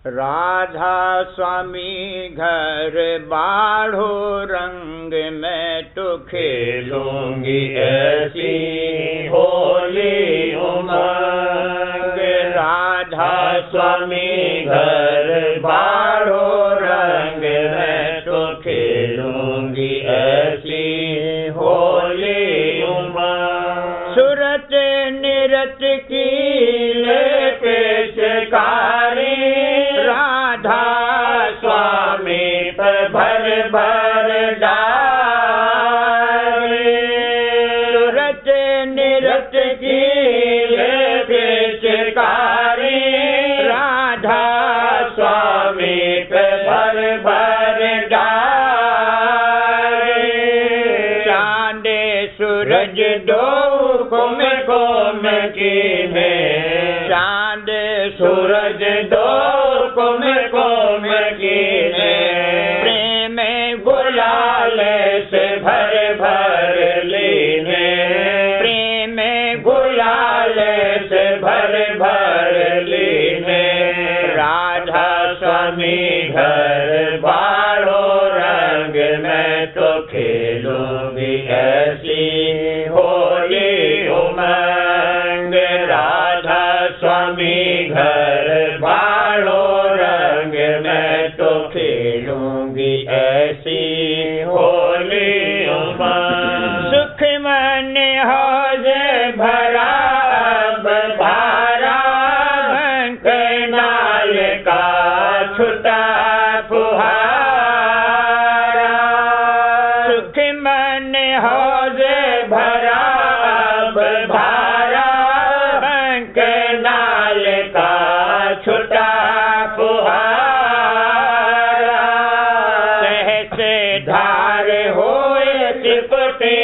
राधा स्वामी घर बाढ़ो रंग में तो खेलूंगी ऐसी होली उमंग। राधा स्वामी घर बाढ़ो रंग में तो खेलूंगी ऐसी होली उमंग। सूरत निरत की ले पेशकारी, राधा स्वामी पर भर भर डाले। सूरत निरत की ले पेशकारी, राधा स्वामी पर भर भर डाले। चांद सूरज दो कुम कुम की में, चांद सूरज दो कुम कुम की में, प्रेम गुलाल से भर भर लीने, प्रेम गुलाल से भर भर लीने। राधा स्वामी घर बाढ़ो रंग में तो खेलूंगी ऐसी होली उमंग। राधा स्वामी घर बाढ़ो रंग में तो खेलूंगी ऐसी होली उमंग। सुख मन हौजे भरा अब भारा, नाल का छुटा फुहारा। सुख मन हौजे भरा अब भारा, नाल का छुटा फुहारा। सहसे धार होए सिपटे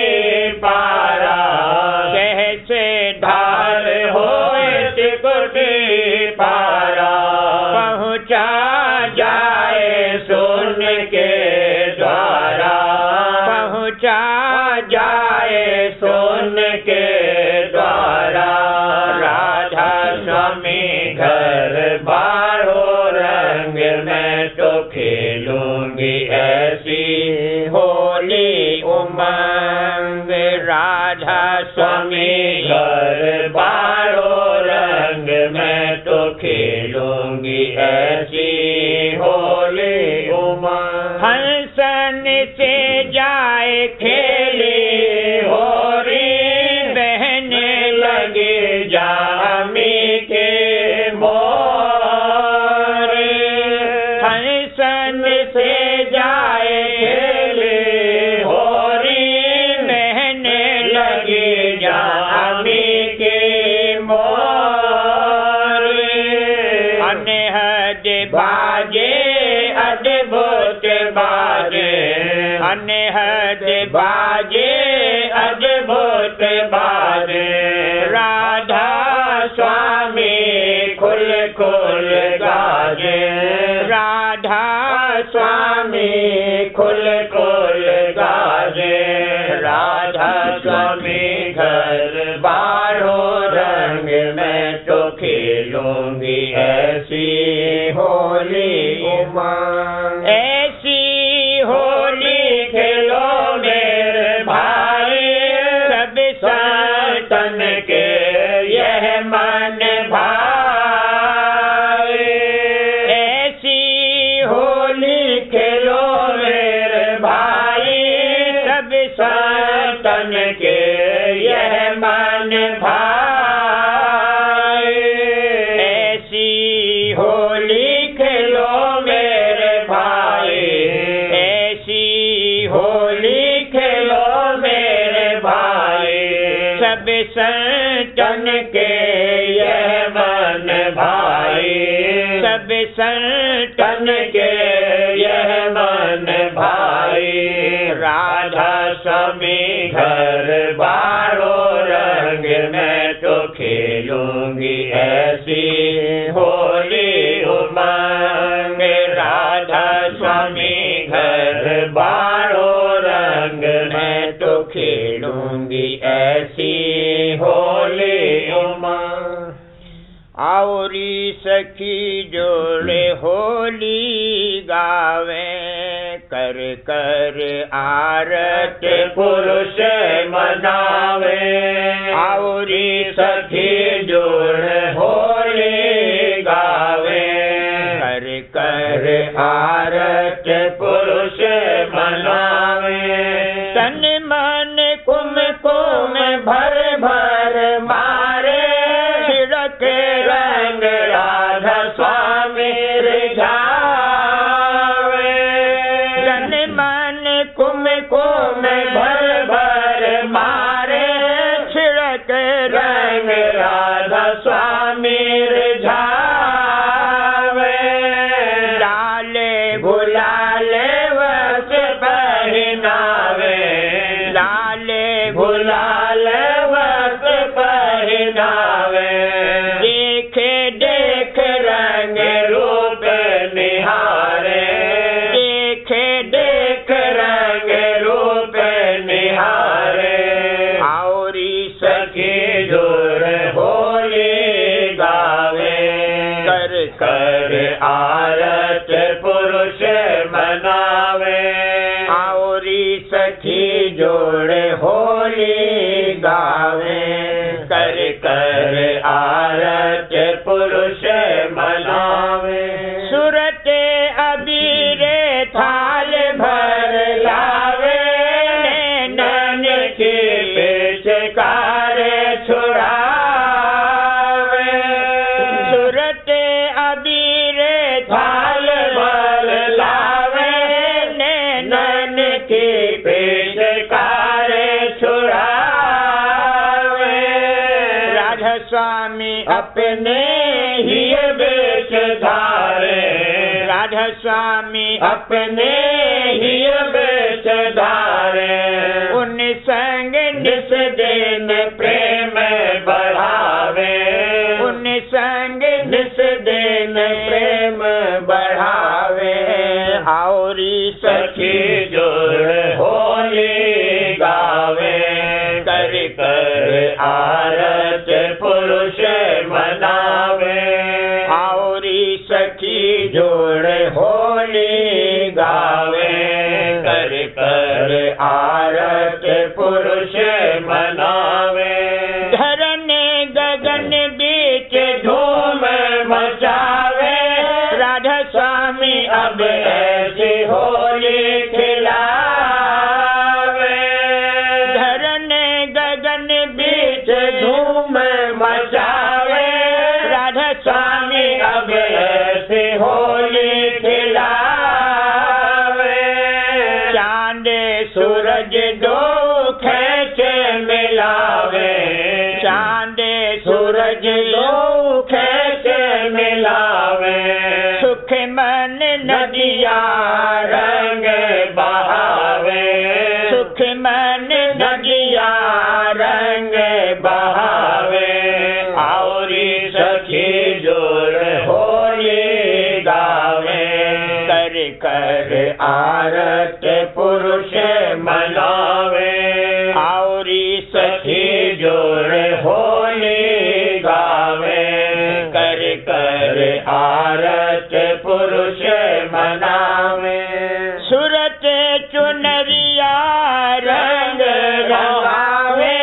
पारा, सहसे धार होए सिपटे पारा। पहुँचा जाए सोन के द्वारा, पहुँचा जाए सोन के द्वारा। राधा स्वामी घर बाढ़ो रंग में तो खेलूंगी ऐसी होली उमंग। राधा स्वामी घर बाढ़ो रंग में तो खेलूंगी ऐसी होली उमंग। हंसन से जाए खेली होरी, बहने लगे जामी के मोरे। हंसन से जाए खेली होरी, बहने लगे जामी के मोरे। अनहद बाजे अद्भुत बाजे, अनहद बाजे अद्भुत बाजे। राधा स्वामी खुल खुल गाजे, राधा स्वामी खुल खुल गाजे। राधा स्वामी घर बाढ़ो रंग में तो खेलूंगी ऐसी होली उमंग। ऐसी होली खेलो मेरे भाई, सब संतन के यह मन भाई। ऐसी होली खेलो मेरे भाई, सब संतन के यह मन भाई। ऐसी होली खेलो मेरे भाई, ऐसी होली खेलो मेरे भाई। सब संतन के यह मन भाई, सब संतन के यह मन भाई। राधा स्वामी घर बाढ़ो रंग में तो खेलूंगी ऐसी होली उमंग। राधा स्वामी घर बाढ़ो रंग में तो खेलूंगी ऐसी होली उमंग। आवरी सखी जोड़े होली गावे, कर कर आरत पुरुष मनावे। आवरी सखी जोड़े होली गावे, कर कर आरत पुरुष मनावे। तन मन कुमकुम भर भर मारे, छिड़क रंग राधा स्वामी रिझावे। तन मन कुमकुम भर भर मारे, छिड़क रंग राधा स्वामी रिझावे। डाले गुलाले वस पहनावे, डाले गुलाल वस पहनावे। देखे देख रंग रूप निहारे, देखे देख रंग रूप निहारे। आवरी सखी जोड़ होली गावे, कर कर आरत पुरुष मनावे। आवरी सखी जोड़ होली गावे, कर कर आरत पुरुष मनावे। सूरत अबीरे थाल भर लावे, नैन की पेचकार छुड़ावे। सूरत अबीरे थाल भर लावे, नैन की पेचकार छुड़ावे। राधा स्वामी अपने ही बेच धारे, राधा स्वामी अपने ही बेच धारे। उन संग निस दिन प्रेम बढ़ावे, उन संग निस दिन प्रेम बढ़ावे। आवरी सखी जोड़ होली गावे, कर कर आरत पुरुष मनावे। आवरी सखी जोड़ होली गावे, कर कर आरत पुरुष मनावे। धरन गगन बीच धूम मचावे, राधा स्वामी अब ऐसी होली खिलावे। धरन गगन बीच धूम मचावे, राधा स्वामी अब ऐसी होली खिलावे। चांद सूरज दो खेच मिलावे, चांद सूरज दो खेच मिलावे। सुख मन नदिया रंग बहावे, सुख मन नदिया रंग बहावे। आवरी सखी जोड़ होली गावे, कर कर आरत पुरुष मनावे। आवरी सखी जोड़ होली गावे, कर कर आरत पुरुष मनावे। सूरत चुनरिया रंग रंगावे,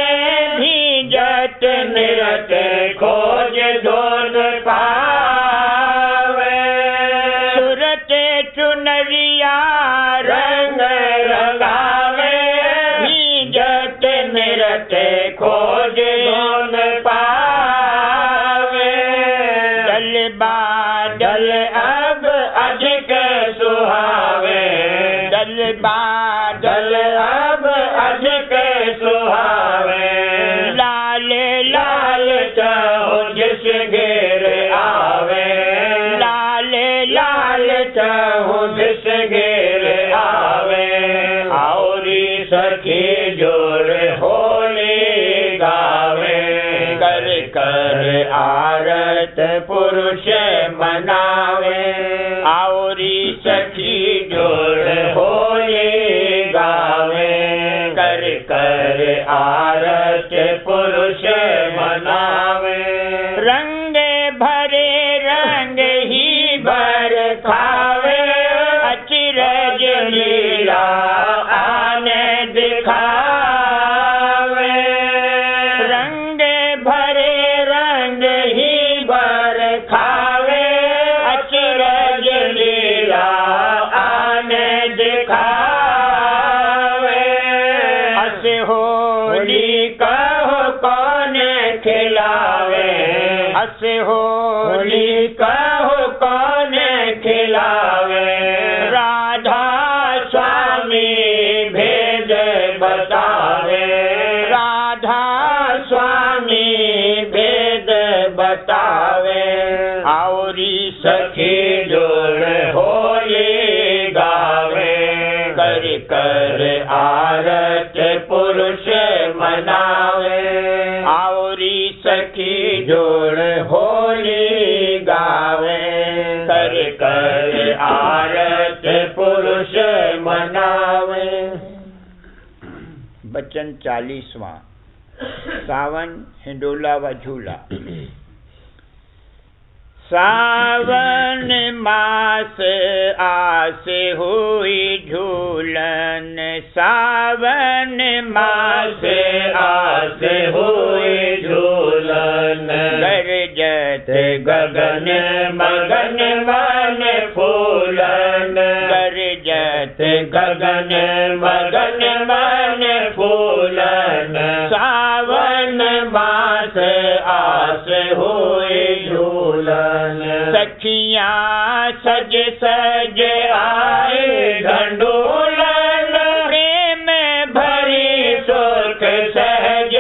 भीजत निरत खोज दोन पावे। सूरत चुनरिया रंग रंगावे, भीजत निरत खोज दोन पावे। जल बादल अब अधिक सुहावे, जल बादल अब अधिक सुहावे। लाल लाल चाहो जिस घेर आवे, लाल लाल चाहो जिस घेर आवे। आवरी सखी जोड़ होली गावे, कर कर आरत पुरुष मनावे। आवरी सखी जोड़ होली गावे, कर कर आरत पुरुष मनावे। रंग भरे रंग खावे अचरज लीला आने दिखावे रंग भरे रंग ही भर खावे अचरज लीला आने दिखावे हंस होली कहो कौन खिलावे हंस होली कहो कौन खिलावे राधा स्वामी भेद बतावे राधा स्वामी भेद बतावे औरी सखी जोड़ होली गावे कर कर आरत पुरुष मनावे औरी सखी जोड़ होली गावे कर कर आरत पुरुष मनावे। बचन 40वां। सावन हिंडोला व झूला। सावन मास आस हुई झूलन सावन मास आस हुई झूलन गरजत गगन मगन मन फूलन गरजत गगन मगन मन फूलन सावन मास आस हुई झूलन सखियाँ सज सज आए ढंढोलन प्रेम भरी सुख सहज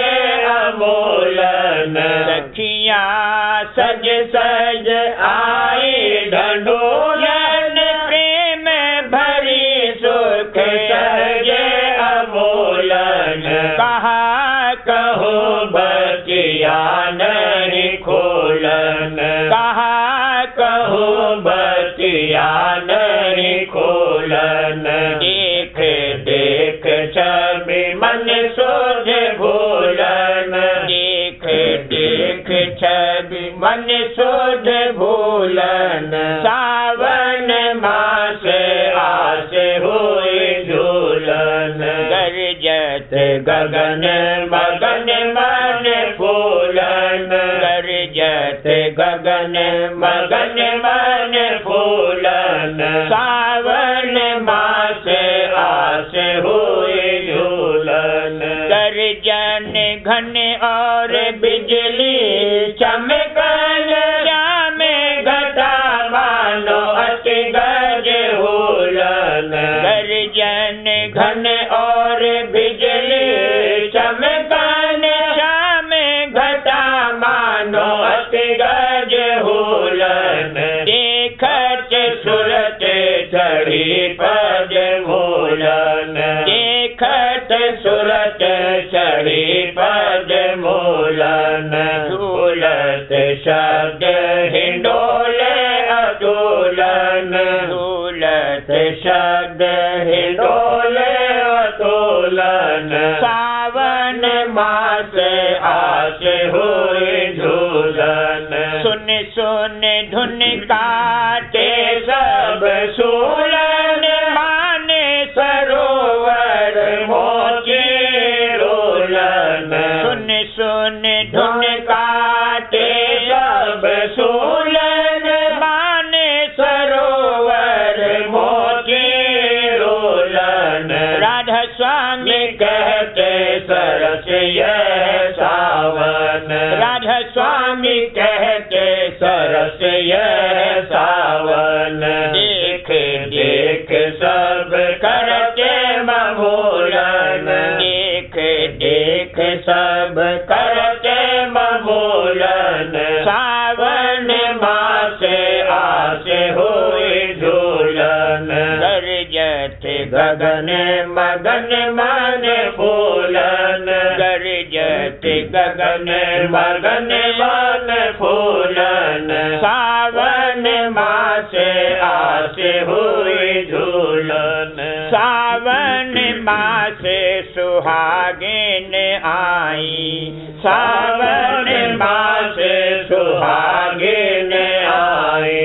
अमोलन सखियाँ सज सज आए ढंढोलन प्रेम भरी सुख सहज अमोलन कहा कहो बचिया नहीं खोलन कहा कहो बचिया नहीं खोलन देख देख छवि मन सोझ भूलन देख देख छवि मन सोझ भूलन सावन मास आस हुई झूलन गरजत गगन मगन मन फूलन गरजत गगन मगन मन फूलन सावन मास आस हुई झूलन गर्जन घन और बिजली चमकन श्याम घटा मानो अति गज होलन गर्जन घन और बिजली चमकन श्याम घटा मानो अति गज होलन देखत सुरत चढ़ी पद मूलन देखत सुरत चढ़ी पद मूलन झूलत शब्द हिंडोले अतोलन झूलत शब्द हिंडोले अतोलन सावन मास आस हुई झूलन सुन सुन धुन काटे सब सूलन माने सरोवर मोचे रोलन सुन सुन धुन काटे सब सूलन माने सरोवर मोचे रोलन राधा स्वामी कहते सरस यह सावन राधा स्वामी कहते सरस यह सावन देख देख सब करते ममूलन देख देख सब करते ममूलन सावन मास आस हुई झूलन गरजत गगन मगन मन फूलन गरजत गगन मगन मन फूलन सावन मास आस हुई झूलन सावन मास सुहागिन आई सावन मास सुहागिन आई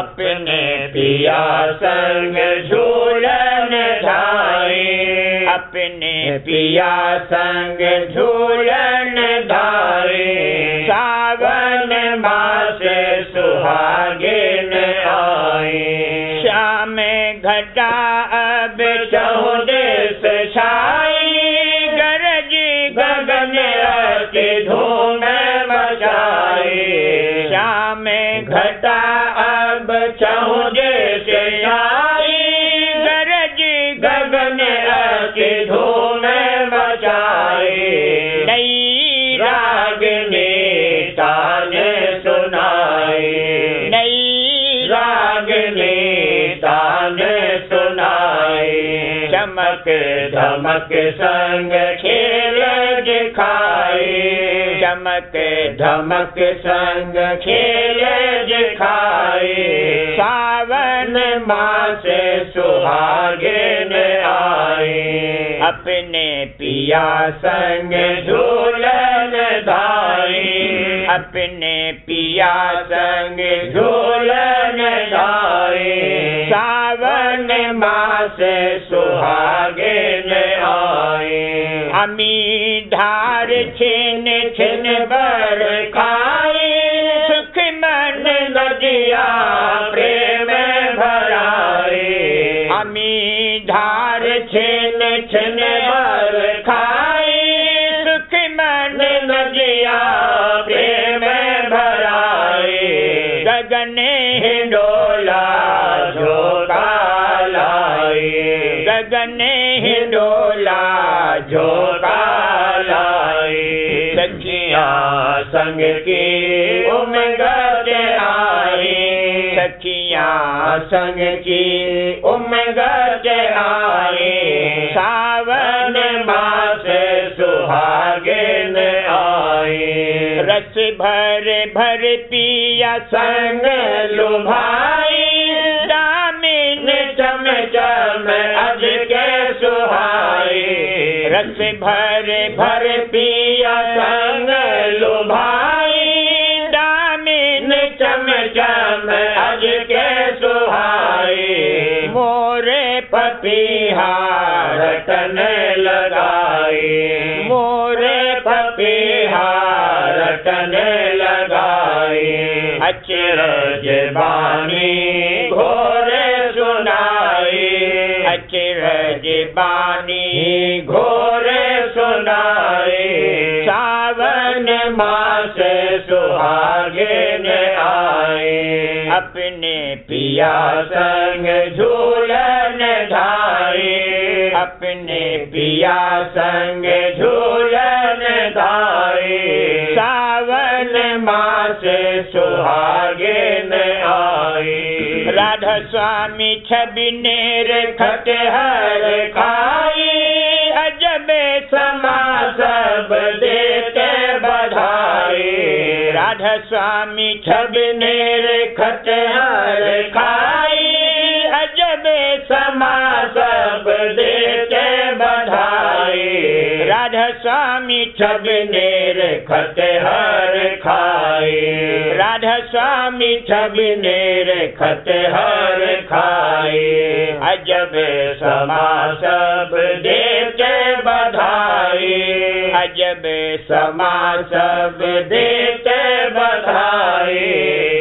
अपने पिया संग झूलन धारे, अपने पिया संग झूलन धारे। सावन मास सुहागिन आए, श्याम घटा अब चहुदेश छाई, गरज गगन अति धूम मचाई। श्याम घटा अब चहुदेश छाई, गरज गगन अति धूम मचाई। नई रागिनी तान सुनाई, नई रागिनी तान सुनाई। चमक धमक संग खेल दिखाई, चमक धमक संग खेल दिखाई। सावन मास सुहागिन आए, अपने पिया संग झूलन धाई, अपने पिया संग झूलन धाई। सावन मास सुहागिन आए, अमी धार छिन छिन बर खाई। सुख मन नदिया प्रेम भराई, अमी धार छिन छिन बर खाई। सुख मन नदिया प्रेम भराई। गगन हिंडोला झोंका लाई, गगन हिंडोला झोंका लाई। सखियाँ संग की उमंगत आई, सखियाँ संग की उमंगत आई। सावन मास सुहागिन आए, रस भर भर पिया संग लुभाई। दामिन चम चम अज के सुहाई, रस भर भर पिया संग लुभाई। दामिन चम चम अज के सुहाई। मोरे पपीहा रटन लगाई, मोरे पपीहा रटन लगाई। अचरज बानी घोर सुनाई, अचरज बानी घोर सुनाई। सावन मास सुहागिन आए, अपने पिया संग झूलन धाई, अपने पिया संग झूलन धाई। सावन मास सुहागिन आए, राधा स्वामी छबिनेर खटहर खाई। अजब समा सब देते बधाई, राधा स्वामी छबिनेर खटहर खाई। अजब समा सब देते बधाई, राधा स्वामी छबिनेर खटहर खाई। राधा स्वामी छबिनेर खटहर खाई। अजब समा सब देते बधाई, अजब समा सब देते बधाई।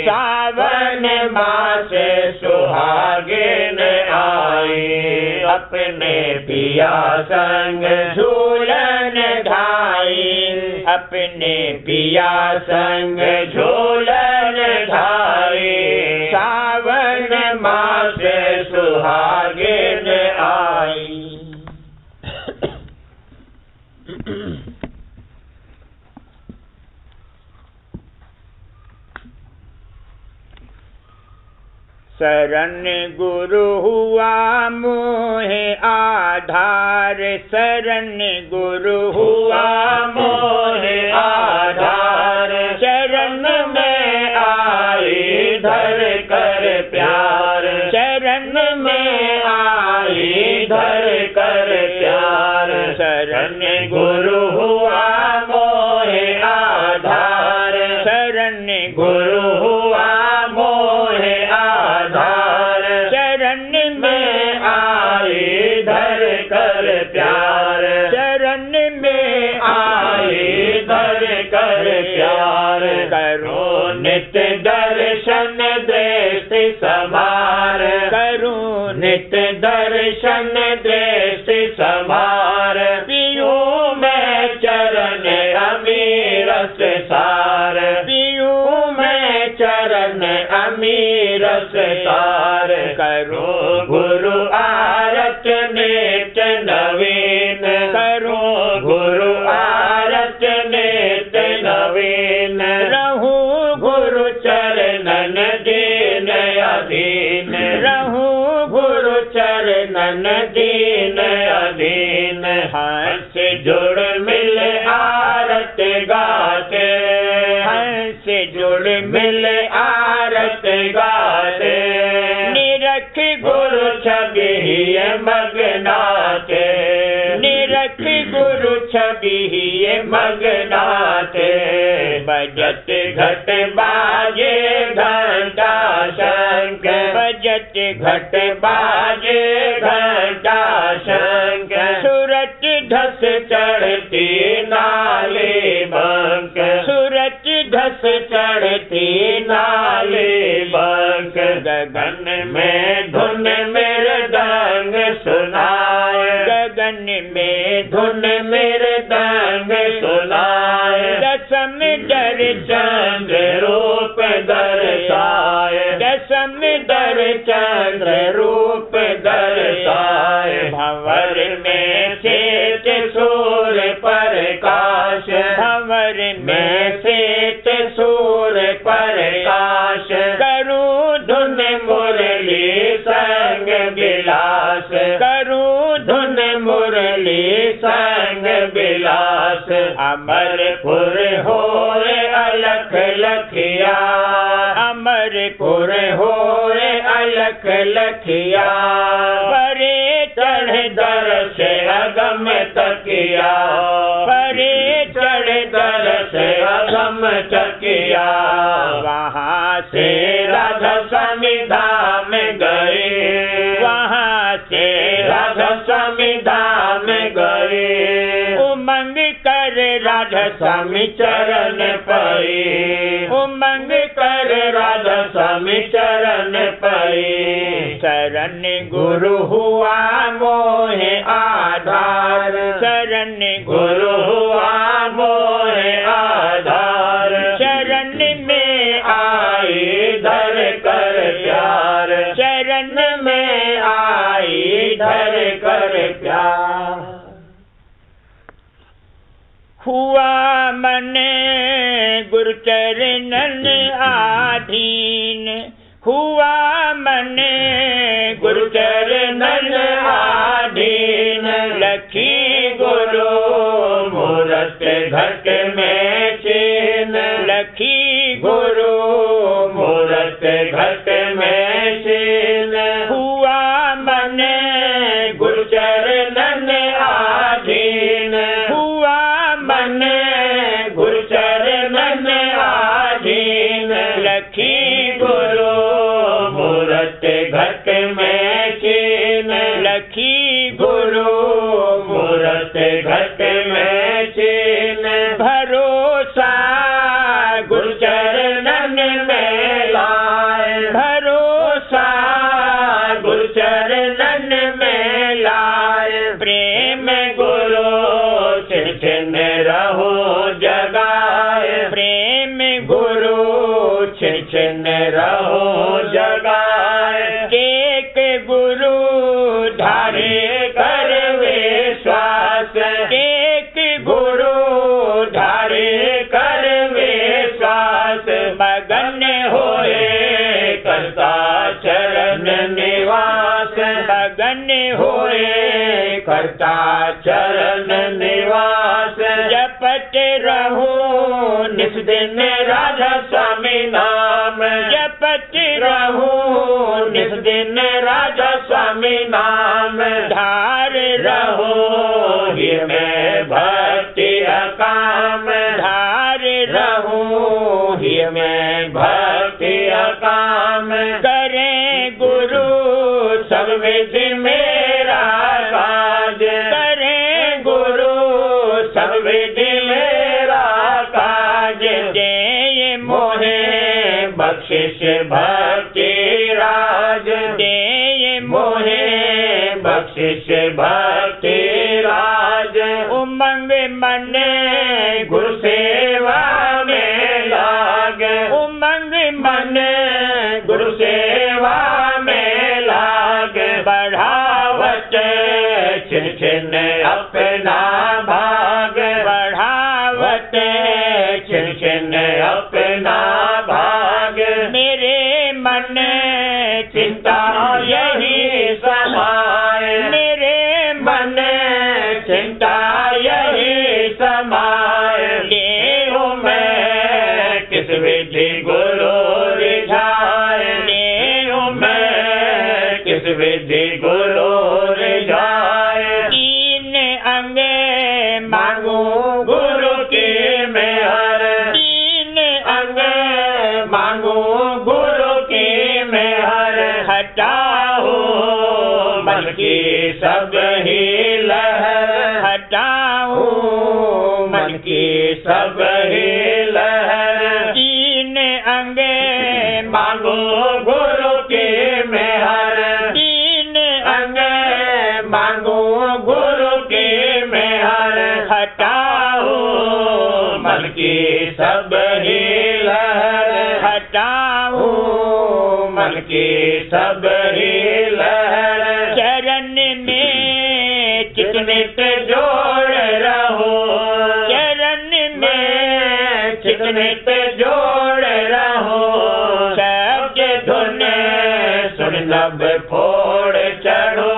सावन मास सुहागिन आए, अपने पिया संग झूलन धाई, अपने पिया संग झूलन धाई। सावन मास सुहागिन आई। शरण गुरु हुआ मोहे आधार, शरण गुरु हुआ मोहे आधार। शरण में आई धर कर प्यार, शरण में आई धर कर प्यार। शरण गुरु हुआ मोहे आधार, शरण गुरु हुआ मोहे आधार। समार करूं नित्य दर्शन दृष्टि समार पीऊं मैं चरण अमीरस सार पीऊं मैं चरण अमीरस सार करूं गुरु आरत नित्य नवीन करूं गुरु आरत नित्य नवीन रहूं गुरु चरणन दीन अधीन रहूं गुरु चरणन दीन अधीन हंस जुड़ मिल आरत गाते हंस जुड़ मिल आरत गाते निरख गुरु छवि मगनाते निरख गुरु छवि मगनाते बजत घट बाजे घंटा शंख बजत घट बाजे घंटा शंख सूरत धस चढ़ती नाले बंक सूरत धस चढ़ती नाले बंक गगन में धुन मृदंग सुनाए गगन में धुन मृदंग सुनाए दसम दर चंद्र रूप दर्शाए दसम दर चंद्र रूप दर्शाए भंवर में शेत सूर्य प्रकाश भंवर में शेत सूर्य प्रकाश करूं धुन मुरली संग विलास करूं धुन मुरली संग विलास अमरपुर होए अलख लखिया अमरपुर होए अलख लखिया परे चढ़ दर्श अगम तकिया परे चढ़ दर्श अगम तकिया वहाँ से राधा स्वामी धाम गए वहाँ से राधा स्वामी धाम गए उमंग कर राधा स्वामी चरण पाए उमंग कर राधा स्वामी चरण पाए शरण गुरु हुआ मोहे आधार शरण गुरु हुआ मोहे आधार शरण में आई धर कर प्यार शरण में आई धर कर प्यार हुआ मन गुरु चरणन आधीन हुआ मन गुरु चरणन आधीन लखी गुरु मूरत घट में चीन लखी गुरु मूरत घट में चीन हुआ मन गुरु चरणन आधीन हुआ मन गुरु चरणन आधीन लखी गुरु मूरत घट में चीन लखी गुरु मूरत घट में चीन भरोसा गुरु चरणन में लाए भरोसा गुरु चरणन में लाए प्रेम गुरु छिन छिन रहो जगाए प्रेम गुरु छिन छिन रहो जगाए एक गुरु धारे कर विश्वास एक गुरु धारे कर विश्वास मगन होए करता चरण निवास मगन होए करता चरण निवास जपत रहूं निस दिन राधा स्वामी नाम जपत रहूं निस दिन राधा स्वामी नाम धार रहो ही में भक्ति अकाम धार रहूं ही में भक्ति अकाम करें गुरु सब विधि मेरा काज करें गुरु सब विधि मेरा काज दे मोहे बख्शिश भक्ति बख्शिश भक्ति राज उमंग मन गुरु सेवा में लाग उमंग मन गुरु सेवा में लाग बढ़ावत छिन छिन अपना भाग बढ़ावत छिन छिन अपना भाग मेरे मन चिंता यही समाए मेरे मन चिंता यही समाए ले मैं किस विधि गुरु रिझाए मैं किस विधि गुरु रिझाए तीन अंग मांगू गुरु की मेहर तीन अंग मांगू गुरु की मेहर हटाओ मन की सब ही लहर हटाओ मन की सब ही लहर तीन अंग मांगो गुरु की मेहर तीन अंग मांगो गुरु की मेहर हटाओ मन की सब ही लहर हटाओ मन की सब ही लहर चरण में चितनित जोड़ रहो चरण में चितनित जोड़ रहो शब्द धुन सुन लब फोड़ चढ़ो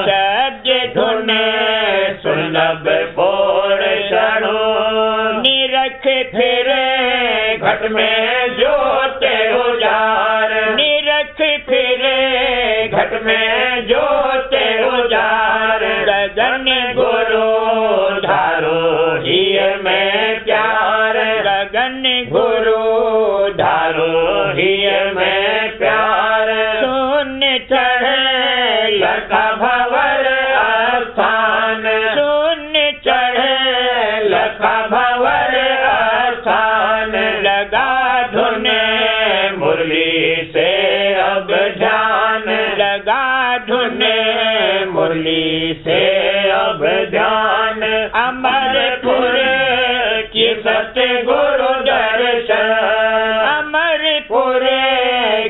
शब्द धुन सुन लब फोड़ चढ़ो निरख फिर घट में जोते उजार निरख फिर घट में जोते उजार गगन गुरु धारो ही में प्यार गगन गुरु धारो ही में प्यार सुन चढ़े लखा भवर स्थान सुन चढ़े लखा भवर स्थान लगा धुन मुरली से अब ध्यान लगा धुन मुरली से अब ध्यान अमरपुर की सत्य गुरु दर्शन अमरपुर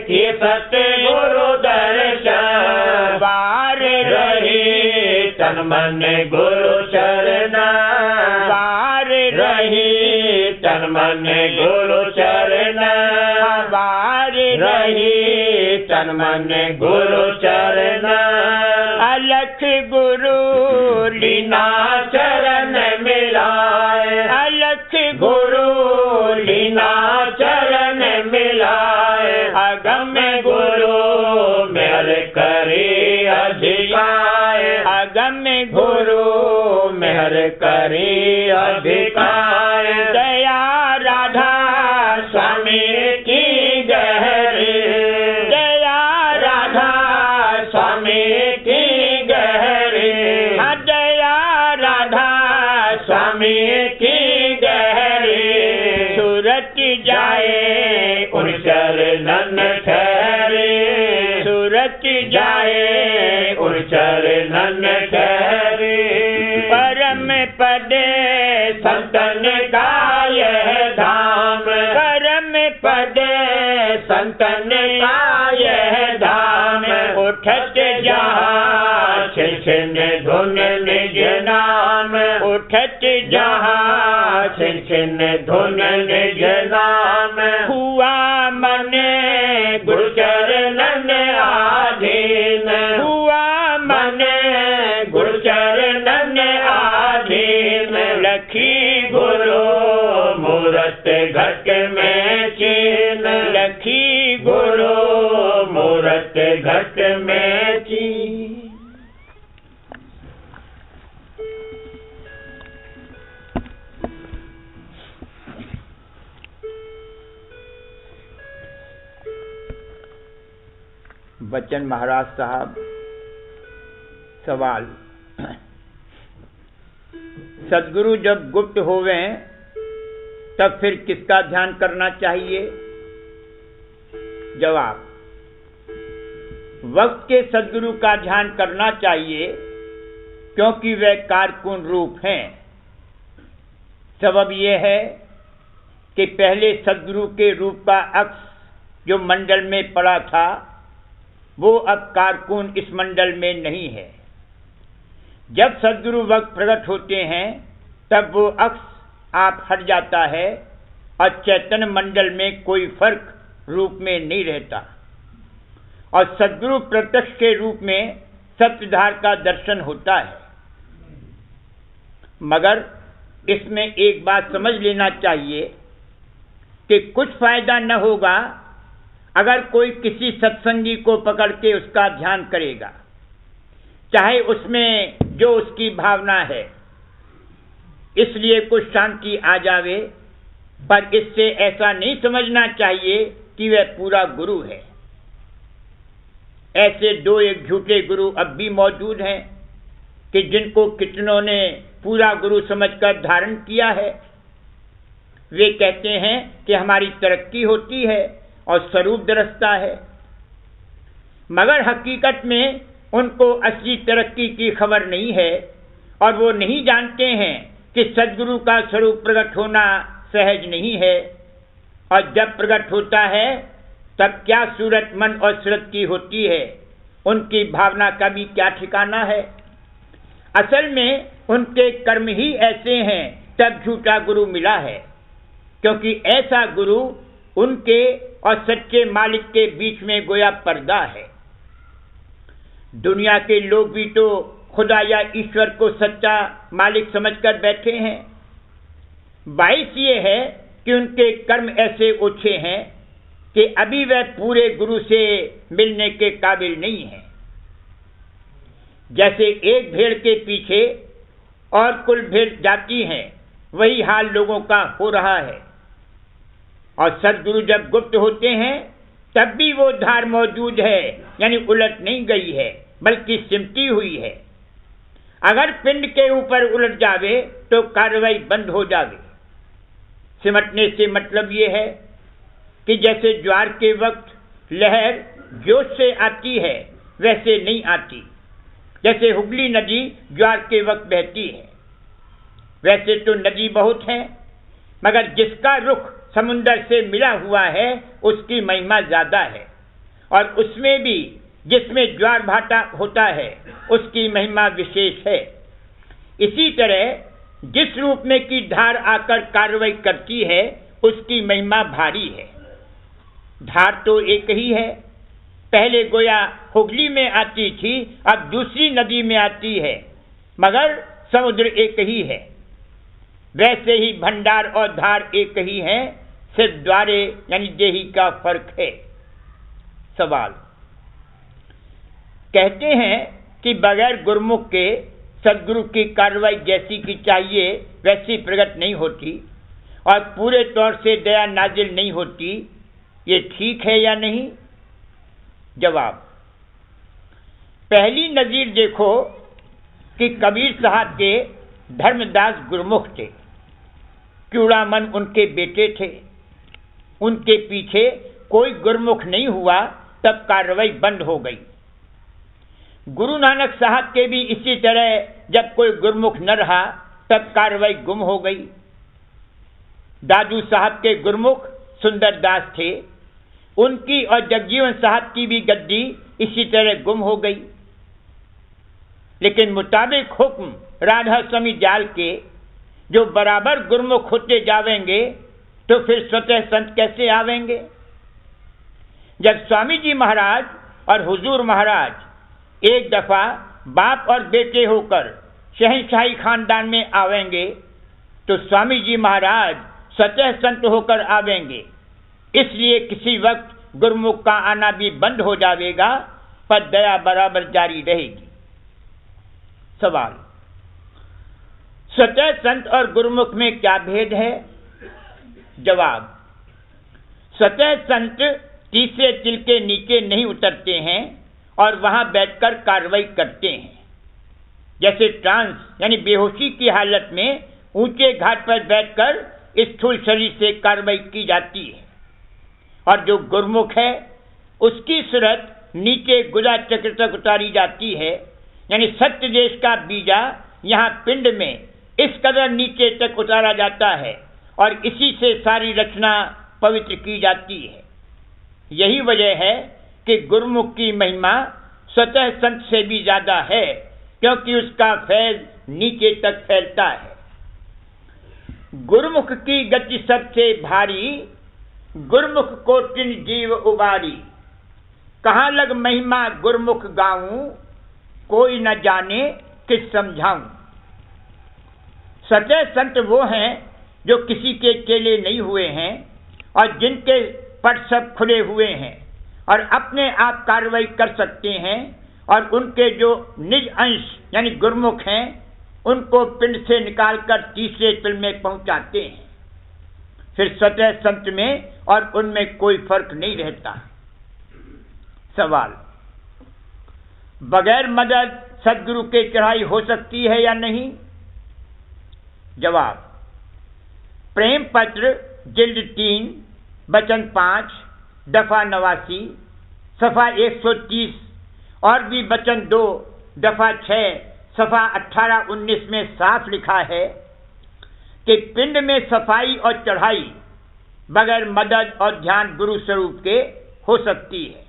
की सत्य गुरु दर्शन बार रही तन मन गुरु चरण बार रही तन मन गुरु चरण बार रही तन मन गुरु चरण अलख गुरु लीना चरण मिलाए अलख गुरु लीना चरण मिलाए अगम गुरु मेहर करी अधिकाय अगम गुरु मेहर करी अधिकाय दया राधा स्वामी की गहरी दया राधा स्वामी की गहरी दया राधा स्वामी की गहरी सूरत जाए उन चरणन ठहरे सूरत जाए उन चरणन ठहरे परम पद संतन का यह धाम परम पद संतन का यह धाम उठत जहाँ छिन छिन धुन निज नाम उठत जहाँ छिन छिन धुन निज नाम हुआ मन गुरु चरणन आधीन हुआ मन गुरु चरणन आधीन लखी गुरु मूरत घट में चीन लखी गुरु मूरत घट में चीन। बच्चन महाराज साहब सवाल सदगुरु जब गुप्त होवे तब फिर किसका ध्यान करना चाहिए? जवाब वक्त के सद्गुरु का ध्यान करना चाहिए, क्योंकि वे कारकुन रूप हैं। सबब यह है कि पहले सद्गुरु के रूप का अक्स जो मंडल में पड़ा था, वो अब कारकुन इस मंडल में नहीं है। जब सद्गुरु वक्त प्रकट होते हैं, तब वो अक्स आप हट जाता है और चैतन्य मंडल में कोई फर्क रूप में नहीं रहता, और सद्गुरु प्रत्यक्ष के रूप में सत्यधार का दर्शन होता है। मगर इसमें एक बात समझ लेना चाहिए कि कुछ फायदा न होगा अगर कोई किसी सत्संगी को पकड़ के उसका ध्यान करेगा, चाहे उसमें जो उसकी भावना है, इसलिए कुछ शांति आ जावे, पर इससे ऐसा नहीं समझना चाहिए कि वह पूरा गुरु है। ऐसे दो एक झूठे गुरु अब भी मौजूद हैं कि जिनको कितनों ने पूरा गुरु समझकर धारण किया है। वे कहते हैं कि हमारी तरक्की होती है और स्वरूप दरसता है, मगर हकीकत में उनको असली तरक्की की खबर नहीं है, और वो नहीं जानते हैं कि सद्गुरु का स्वरूप प्रकट होना सहज नहीं है, और जब प्रकट होता है तब क्या सूरत मन और सूरत की होती है, उनकी भावना का भी क्या ठिकाना है। असल में उनके कर्म ही ऐसे हैं, तब झूठा गुरु मिला है, क्योंकि ऐसा गुरु उनके और सच्चे मालिक के बीच में गोया पर्दा है। दुनिया के लोग भी तो खुदा या ईश्वर को सच्चा मालिक समझकर बैठे हैं। बाइस ये है कि उनके कर्म ऐसे ओछे हैं कि अभी वह पूरे गुरु से मिलने के काबिल नहीं है। जैसे एक भेड़ के पीछे और कुल भेड़ जाती हैं, वही हाल लोगों का हो रहा है। और सद्गुरु जब गुप्त होते हैं, तब भी वो धार मौजूद है, यानी उलट नहीं गई है, बल्कि सिमटी हुई है। अगर पिंड के ऊपर उलट जावे तो कार्रवाई बंद हो जावे। सिमटने से मतलब ये है कि जैसे ज्वार के वक्त लहर जोश से आती है, वैसे नहीं आती। जैसे हुगली नदी ज्वार के वक्त बहती है। वैसे तो नदी बहुत है, मगर जिसका रुख समुंदर से मिला हुआ है, उसकी महिमा ज्यादा है, और उसमें भी जिसमें ज्वार भाटा होता है, उसकी महिमा विशेष है। इसी तरह जिस रूप में की धार आकर कार्रवाई करती है, उसकी महिमा भारी है। धार तो एक ही है, पहले गोया हुगली में आती थी, अब दूसरी नदी में आती है, मगर समुद्र एक ही है। वैसे ही भंडार और धार एक ही है, सिर्फ द्वारे यानी देही का फर्क है। सवाल, कहते हैं कि बगैर गुरुमुख के सद्गुरु की कार्रवाई जैसी की चाहिए वैसी प्रकट नहीं होती, और पूरे तौर से दया नाजिल नहीं होती। ये ठीक है या नहीं? जवाब, पहली नजीर देखो कि कबीर साहब के धर्मदास गुरुमुख थे। क्यूड़ामन उनके बेटे थे। उनके पीछे कोई गुरुमुख नहीं हुआ, तब कार्रवाई बंद हो गई। गुरु नानक साहब के भी इसी तरह जब कोई गुरुमुख न रहा, तब कार्रवाई गुम हो गई। दादू साहब के गुरुमुख सुंदरदास थे। उनकी और जगजीवन साहब की भी गद्दी इसी तरह गुम हो गई। लेकिन मुताबिक हुक्म राधा स्वामी जाल के जो बराबर गुरुमुख होते जावेंगे, तो फिर स्वतः संत कैसे आवेंगे? जब स्वामी जी महाराज और हुजूर महाराज एक दफा बाप और बेटे होकर शहंशाही खानदान में आवेंगे, तो स्वामी जी महाराज स्वतः संत होकर आवेंगे। इसलिए किसी वक्त गुरुमुख का आना भी बंद हो जाएगा, पर दया बराबर जारी रहेगी। सवाल, स्वतः संत और गुरुमुख में क्या भेद है? जवाब, स्वतः संत तीसरे चिल के नीचे नहीं उतरते हैं और वहां बैठकर कार्रवाई करते हैं। जैसे ट्रांस यानी बेहोशी की हालत में ऊंचे घाट पर बैठकर स्थूल शरीर से कार्रवाई की जाती है, और जो गुरुमुख है उसकी सूरत नीचे गुदा चक्र तक उतारी जाती है। यानी सत्य देश का बीजा यहाँ पिंड में इस कदर नीचे तक उतारा जाता है और इसी से सारी रचना पवित्र की जाती है। यही वजह है कि गुरुमुख की महिमा स्वतः संत से भी ज्यादा है, क्योंकि उसका फैज नीचे तक फैलता है। गुरुमुख की गति सबसे भारी, गुरुमुख को तिन जीव उबारी। कहाँ लग महिमा गुरुमुख गाऊं, कोई न जाने किस समझाऊं। सच्चे संत वो हैं जो किसी के चेले नहीं हुए हैं और जिनके पट सब खुले हुए हैं और अपने आप कार्रवाई कर सकते हैं, और उनके जो निज अंश यानी गुरुमुख हैं उनको पिंड से निकालकर तीसरे तिल में पहुंचाते हैं। फिर स्वतः संत में और उनमें कोई फर्क नहीं रहता। सवाल, बगैर मदद सदगुरु के चढ़ाई हो सकती है या नहीं? जवाब, प्रेम पत्र जिल्द 3 वचन 5 दफा 89 सफा 130 और भी वचन 2 दफा 6 सफा 18-19 में साफ लिखा है कि पिंड में सफाई और चढ़ाई बगैर मदद और ध्यान गुरु स्वरूप के हो सकती है,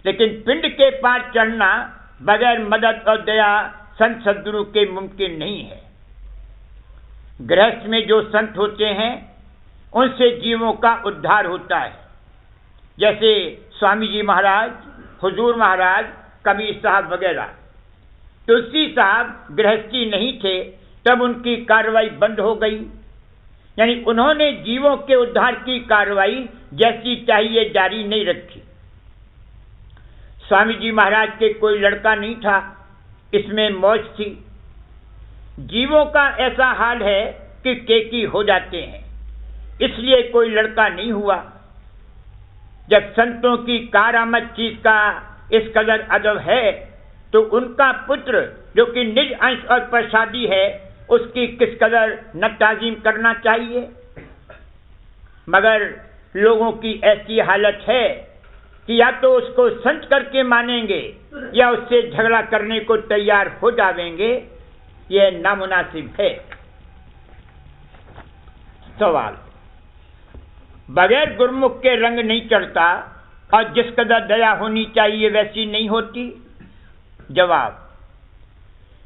लेकिन पिंड के पार चढ़ना बगैर मदद और दया संत सदगुरु के मुमकिन नहीं है। गृहस्थ में जो संत होते हैं उनसे जीवों का उद्धार होता है, जैसे स्वामी जी महाराज, हुजूर महाराज, कबीर साहब वगैरह। तुलसी साहब गृहस्थी नहीं थे तब उनकी कार्रवाई बंद हो गई, यानी उन्होंने जीवों के उद्धार की कार्रवाई जैसी चाहिए जारी नहीं रखी। स्वामी जी महाराज के कोई लड़का नहीं था, इसमें मौज थी। जीवों का ऐसा हाल है कि केकी हो जाते हैं, इसलिए कोई लड़का नहीं हुआ। जब संतों की कारामद चीज का इस कदर अदब है तो उनका पुत्र जो कि निज अंश और प्रसादी है उसकी किस कदर न ताजीम करना चाहिए। मगर लोगों की ऐसी हालत है कि या तो उसको संत करके मानेंगे या उससे झगड़ा करने को तैयार हो जाएंगे। यह नामुनासिब है। सवाल, बगैर गुरुमुख के रंग नहीं चढ़ता और जिस कदर दया होनी चाहिए वैसी नहीं होती। जवाब,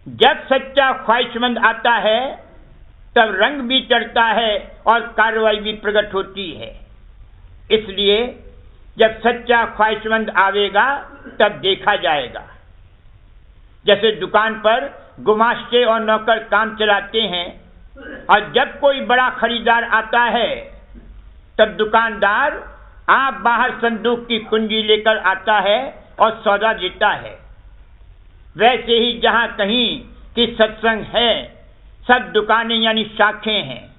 जब सच्चा ख्वाहिशमंद आता है तब रंग भी चढ़ता है और कार्रवाई भी प्रकट होती है। इसलिए जब सच्चा ख्वाहिशमंद आवेगा तब देखा जाएगा। जैसे दुकान पर गुमाश्ते और नौकर काम चलाते हैं और जब कोई बड़ा खरीदार आता है तब दुकानदार आप बाहर संदूक की कुंजी लेकर आता है और सौदा देता है। वैसे ही जहां कहीं कि सत्संग है सब दुकानें यानी शाखें हैं।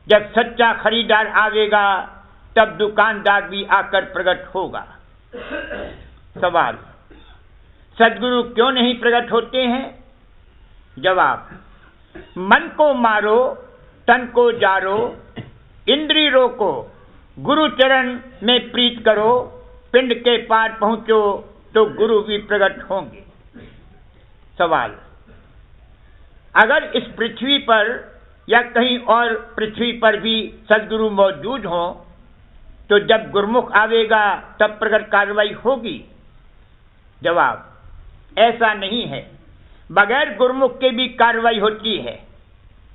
जब सच्चा खरीदार आवेगा तब दुकानदार भी आकर प्रकट होगा। सवाल, सदगुरु क्यों नहीं प्रकट होते हैं? जवाब, मन को मारो तन को जारो, इंद्री रोको, गुरु चरण में प्रीत करो, पिंड के पार पहुंचो तो गुरु भी प्रकट होंगे। सवाल, अगर इस पृथ्वी पर या कहीं और पृथ्वी पर भी सदगुरु मौजूद हो तो जब गुरुमुख आवेगा तब प्रकट कार्रवाई होगी? जवाब, ऐसा नहीं है। बगैर गुरुमुख के भी कार्रवाई होती है।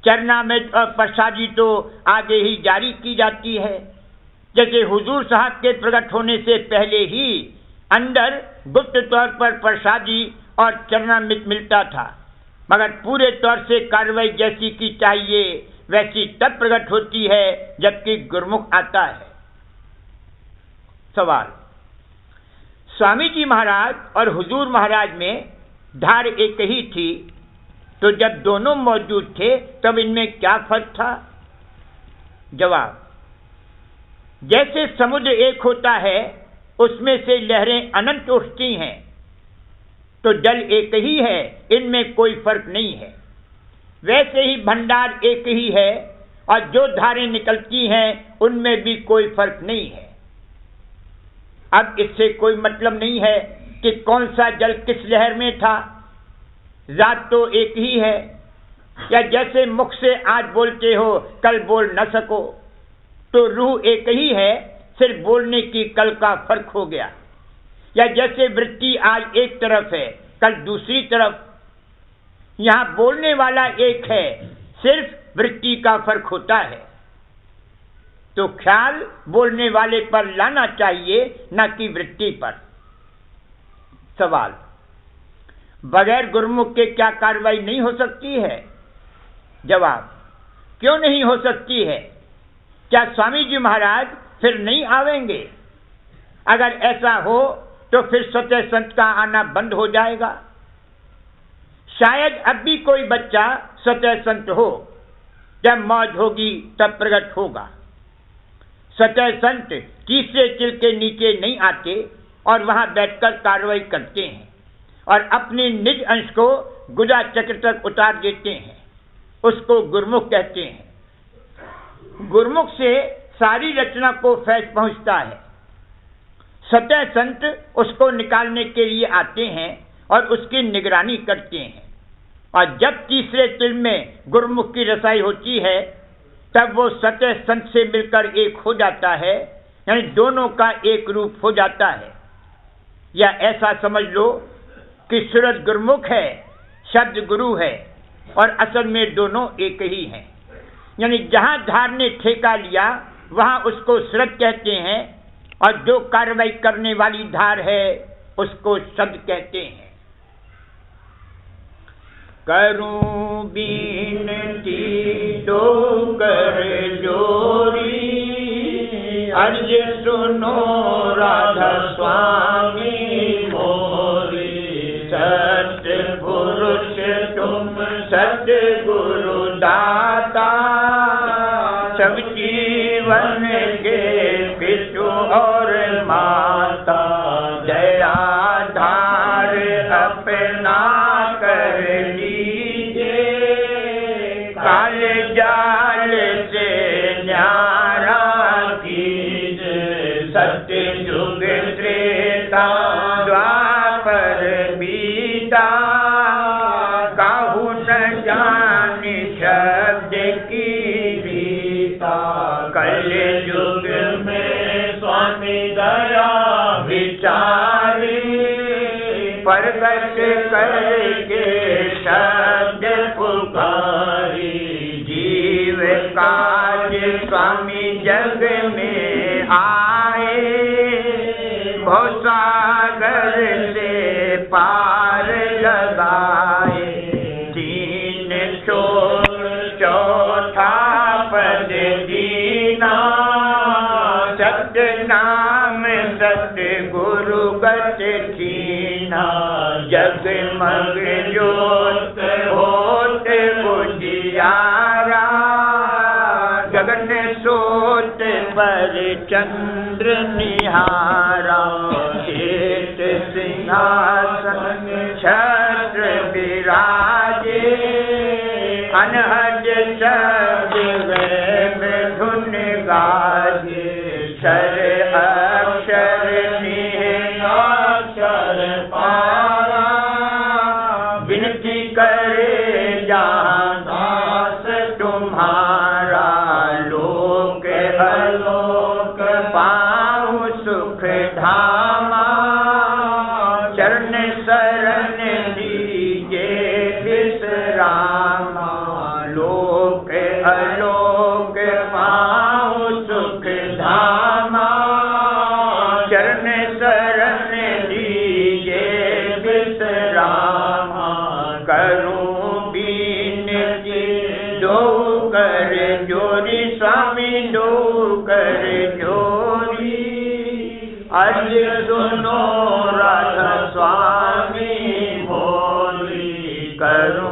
चरणामृत और प्रसादी तो आगे ही जारी की जाती है। जैसे हुजूर साहब के प्रकट होने से पहले ही अंदर गुप्त तौर पर प्रसादी और चरणामृत मिलता था, मगर पूरे तौर से कार्रवाई जैसी की चाहिए वैसी तब प्रकट होती है जबकि गुरुमुख आता है। सवाल, स्वामी जी महाराज और हुजूर महाराज में धार एक ही थी, तो जब दोनों मौजूद थे तब इनमें क्या फर्क था? जवाब, जैसे समुद्र एक होता है उसमें से लहरें अनंत उठती हैं, तो जल एक ही है, इनमें कोई फर्क नहीं है। वैसे ही भंडार एक ही है और जो धारें निकलती हैं उनमें भी कोई फर्क नहीं है। अब इससे कोई मतलब नहीं है कि कौन सा जल किस लहर में था, जात तो एक ही है। या जैसे मुख से आज बोलते हो कल बोल न सको, तो रूह एक ही है, सिर्फ बोलने की कल का फर्क हो गया। या जैसे वृत्ति आज एक तरफ है कल दूसरी तरफ, यहां बोलने वाला एक है, सिर्फ वृत्ति का फर्क होता है। तो ख्याल बोलने वाले पर लाना चाहिए, न कि वृत्ति पर। सवाल, बगैर गुरुमुख के क्या कार्रवाई नहीं हो सकती है? जवाब, क्यों नहीं हो सकती है? क्या स्वामी जी महाराज फिर नहीं आवेंगे? अगर ऐसा हो तो फिर स्वतः संत का आना बंद हो जाएगा। शायद अब भी कोई बच्चा स्वतः संत हो, जब मौज होगी तब प्रकट होगा। स्वतः संत तीसरे चिल के नीचे नहीं आते और वहां बैठकर कार्रवाई करते हैं और अपने निज अंश को गुदा चक्र तक उतार देते हैं। उसको गुरुमुख कहते हैं। गुरुमुख से सारी रचना को फैज पहुंचता है। स्वतः संत उसको निकालने के लिए आते हैं और उसकी निगरानी करते हैं, और जब तीसरे चिल में गुरुमुख की रसाई होती है तब वो स्वतः संत से मिलकर एक हो जाता है, यानी दोनों का एक रूप हो जाता है। या ऐसा समझ लो कि सूरत गुरुमुख है, शब्द गुरु है, और असल में दोनों एक ही हैं। यानी जहां धार ने ठेका लिया वहां उसको सूरत कहते हैं, और जो कार्रवाई करने वाली धार है उसको शब्द कहते हैं। करूं बीनती दो कर जोरी, अर्ज सुनो राधा स्वामी मोरी। सत्य पुरुष तुम सत्य गुरु दाता, सब जीवन के पितु और माता। दया धार अपना कर लीजिए, काल जाल से न्यारा कीजिए। सत्य युग त्रेता द्वापर बीता, काहू न जाने शब्द की रीता। कल युग में स्वामी दया विचारी, प्रगट करके शब्द पुकारी। जीव काज स्वामी जग में आए, भवसागर से पार लगाए। तीन चौथा पद दीना, सत्य नाम सत्य गुरु गत कीना। जगमग ज्योत होत उजियारा, गगन सोत पर चंद्र निहारा। श्वेत सिंहासन छत्र विराजे, अनहद शब्द में धुन गाजे। क्षर अक्षर निहाक्षर पारा, विनती करे जहाँ दास तुम्हारा। लोक अलोक पाऊँ सुख धामा, चरण शरण दीजे विश्रामा। लोक अलोक पाऊँ सुख धामा, चरण शरण दीजे विश्रामा। करूं बीनती दो कर जोरी, स्वामी दो कर जोरी। अर्ज सुनो राधा स्वामी मोरी। करूं